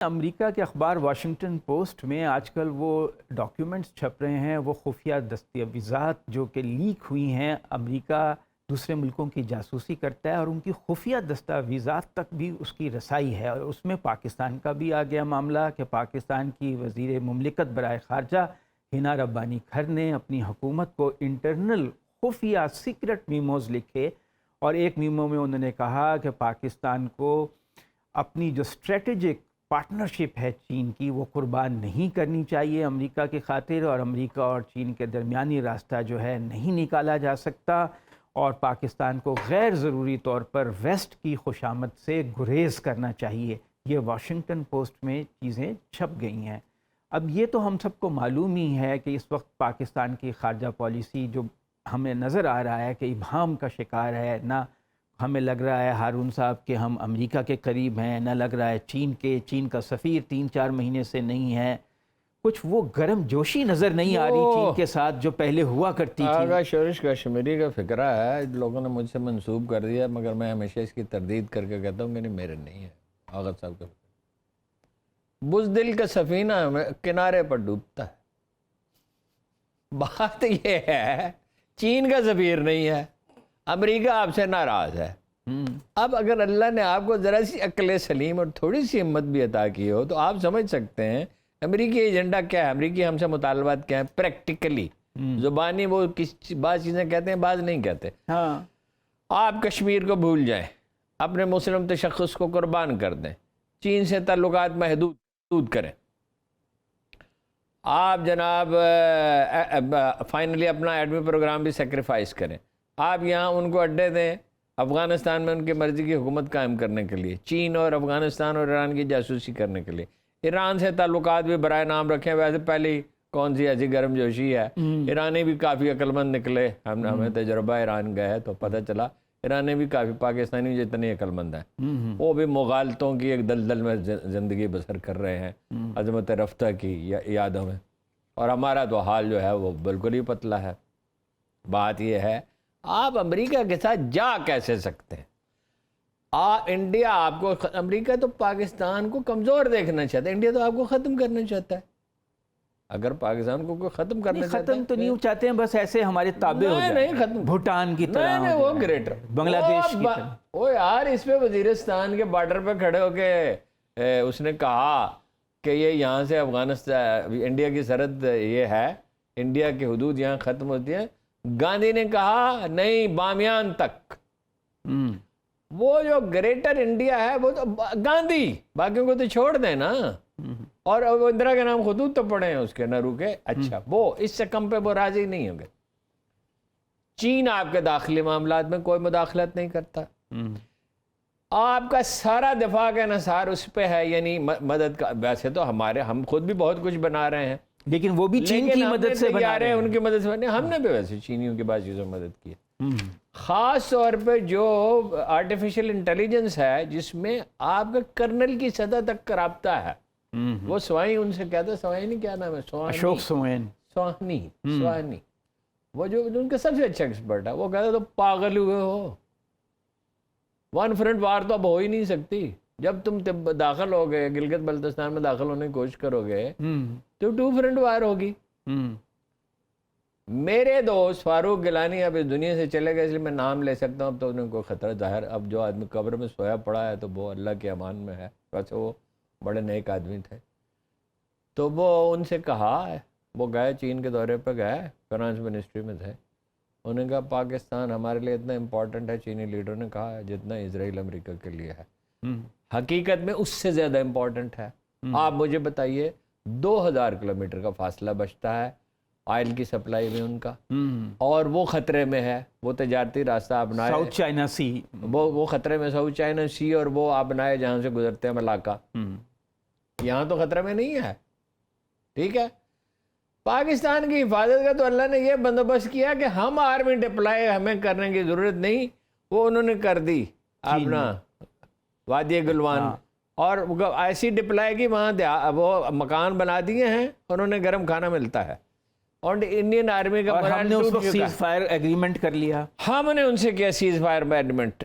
امریکہ کے اخبار Washington post میں آج کل وہ ڈاکیومنٹس چھپ رہے ہیں، وہ خفیہ دستاویزات جو کہ لیک ہوئی ہیں۔ امریکہ دوسرے ملکوں کی جاسوسی کرتا ہے اور ان کی خفیہ دستاویزات تک بھی اس کی رسائی ہے، اور اس میں پاکستان کا بھی آ گیا معاملہ کہ پاکستان کی وزیر مملکت برائے خارجہ ہنا ربانی کھر نے اپنی حکومت کو انٹرنل خفیہ سیکرٹ میموز لکھے، اور ایک میمو میں انہوں نے کہا کہ پاکستان کو اپنی جو اسٹریٹجک پارٹنرشپ ہے چین کی، وہ قربان نہیں کرنی چاہیے امریکہ کی خاطر، اور امریکہ اور چین کے درمیانی راستہ جو ہے نہیں نکالا جا سکتا، اور پاکستان کو غیر ضروری طور پر ویسٹ کی خوشامد سے گریز کرنا چاہیے۔ یہ واشنگٹن پوسٹ میں چیزیں چھپ گئی ہیں۔ اب یہ تو ہم سب کو معلوم ہی ہے کہ اس وقت پاکستان کی خارجہ پالیسی جو ہمیں نظر آ رہا ہے کہ ابہام کا شکار ہے، نہ ہمیں لگ رہا ہے ہارون صاحب کہ ہم امریکہ کے قریب ہیں، نہ لگ رہا ہے چین کا سفیر 3-4 مہینے سے نہیں ہے، کچھ وہ گرم جوشی نظر نہیں آ رہی چین کے ساتھ جو پہلے ہوا کرتی تھی۔ آغا شورش کشمیری کا فکرہ ہے، لوگوں نے مجھ سے منسوب کر دیا، مگر میں ہمیشہ اس کی تردید کر کے کہتا ہوں کہ نہیں، میرے نہیں ہے آغا صاحب کا فکرہ۔ بزدل کا سفینہ کنارے پر ڈوبتا ہے۔ بات یہ ہے چین کا سفیر نہیں ہے، امریکہ آپ سے ناراض ہے۔ اب اگر اللہ نے آپ کو ذرا سی عقل سلیم اور تھوڑی سی ہمت بھی عطا کی ہو تو آپ سمجھ سکتے ہیں امریکی ایجنڈا کیا ہے، امریکی ہم سے مطالبات کیا ہیں پریکٹیکلی۔ زبانی وہ بعض چیزیں کہتے ہیں، بعض نہیں کہتے۔ آپ کشمیر کو بھول جائیں، اپنے مسلم تشخص کو قربان کر دیں، چین سے تعلقات محدود کریں، آپ جناب فائنلی اپنا ایٹمی پروگرام بھی سیکریفائز کریں، آپ یہاں ان کو اڈے دیں افغانستان میں ان کی مرضی کی حکومت قائم کرنے کے لیے، چین اور افغانستان اور ایران کی جاسوسی کرنے کے لیے، ایران سے تعلقات بھی برائے نام رکھیں۔ ویسے پہلی کون سی ایسی گرم جوشی ہے، ایرانی بھی کافی عقل مند نکلے، ہمیں تجربہ ایران گئے تو پتہ چلا ایرانی بھی کافی پاکستانی جتنے عقل مند ہیں، وہ بھی مغالطوں کی ایک دلدل میں زندگی بسر کر رہے ہیں عظمت رفتہ کی یادوں میں، اور ہمارا تو حال جو ہے وہ بالکل ہی پتلا ہے۔ بات یہ ہے آپ امریکہ کے ساتھ جا کیسے سکتے ہیں؟ انڈیا آپ کو، امریکہ تو پاکستان کو کمزور دیکھنا چاہتا ہے، انڈیا تو آپ کو ختم کرنا چاہتا ہے۔ اگر پاکستان کو کوئی ختم کرنا چاہتا ہے، ختم تو نہیں چاہتے ہیں، بس ایسے ہمارے تابع ہو جائیں، نہیں ختم، بھوٹان کی طرح، نہیں وہ گریٹر بنگلہ دیش کی طرح۔ وہ یار اس پہ وزیرستان کے بارڈر پہ کھڑے ہو کے اس نے کہا کہ یہ یہاں سے افغانستان انڈیا کی سرحد یہ ہے، انڈیا کی حدود یہاں ختم ہوتی ہے۔ گاندھی نے کہا نہیں، بامیان تک۔ وہ جو گریٹر انڈیا ہے وہ تو گاندھی، باقیوں کو تو چھوڑ دیں نا، اور وہ اندرا کے نام خطوط تو پڑے ہیں اس کے، نہ روکے۔ اچھا، وہ اس سے کم پہ وہ راضی نہیں ہوں گے۔ چین آپ کے داخلی معاملات میں کوئی مداخلت نہیں کرتا، آپ کا سارا دفاع کا انحصار اس پہ ہے، یعنی مدد کا۔ ویسے تو ہم خود بھی بہت کچھ بنا رہے ہیں، لیکن وہ بھی چین کی مدد سے بنا رہے ہیں، ان کی مدد سے۔ ہم نے بھی ویسے چینیوں کی بعض چیزوں میں مدد کی ہے، خاص طور پہ جو آرٹیفیشل انٹیلیجنس ہے جس میں آپ کا کرنل کی سطح تک کا رابطہ ہے۔ وہ سوائیں ان سے کہتے ہیں، سوائیں نہیں، کیا نام ہے، اشوک سوانی، وہ جو ان کا سب سے اچھا ایکسپرٹ ہے، وہ کہتے تو پاگل ہوئے ہو، ون فرنٹ وار تو اب ہو ہی نہیں سکتی۔ جب تم داخل ہو گئے گلگت بلتستان میں داخل ہونے کی کوشش کرو گے تو 2 فرنٹ وار ہوگی۔ میرے دوست فاروق گیلانی اب اس دنیا سے چلے گئے، اس لیے میں نام لے سکتا ہوں، اب تو انہیں کوئی خطرہ ظاہر، اب جو آدمی قبر میں سویا پڑا ہے تو وہ اللہ کے امان میں ہے، ویسے وہ بڑے نیک آدمی تھے۔ تو وہ ان سے کہا، وہ گئے چین کے دورے پہ گئے، فائنانس منسٹری میں تھے، انہوں نے کہا پاکستان ہمارے لیے اتنا امپورٹنٹ ہے، چینی لیڈر نے کہا، جتنا اسرائیل امریکہ کے لیے ہے، حقیقت میں اس سے زیادہ امپورٹنٹ ہے۔ آپ مجھے بتائیے 2000 کلومیٹر کا فاصلہ بچتا ہے آئل کی سپلائی میں ان کا، اور وہ خطرے میں ہے، وہ تجارتی راستہ اپنائے، ساؤتھ چائنا سی، وہ خطرے میں، ساؤتھ چائنا سی، اور وہ اپنائے جہاں سے گزرتے ہیں ملاقہ، یہاں تو خطرے میں نہیں ہے، ٹھیک ہے۔ پاکستان کی حفاظت کا تو اللہ نے یہ بندوبست کیا کہ ہم آرمی ڈپلائی ہمیں کرنے کی ضرورت نہیں، وہ انہوں نے کر دی اپنا وادی گلوان، اور ایسی ڈپلائی کی وہاں وہ مکان بنا دیے ہیں، انہوں نے گرم کھانا ملتا ہے، اور انڈین آرمی کا ہم نے اس وقت سیز فائر ایگریمنٹ کر لیا، ہم نے ان سے کیا سیز فائر ایگریمنٹ،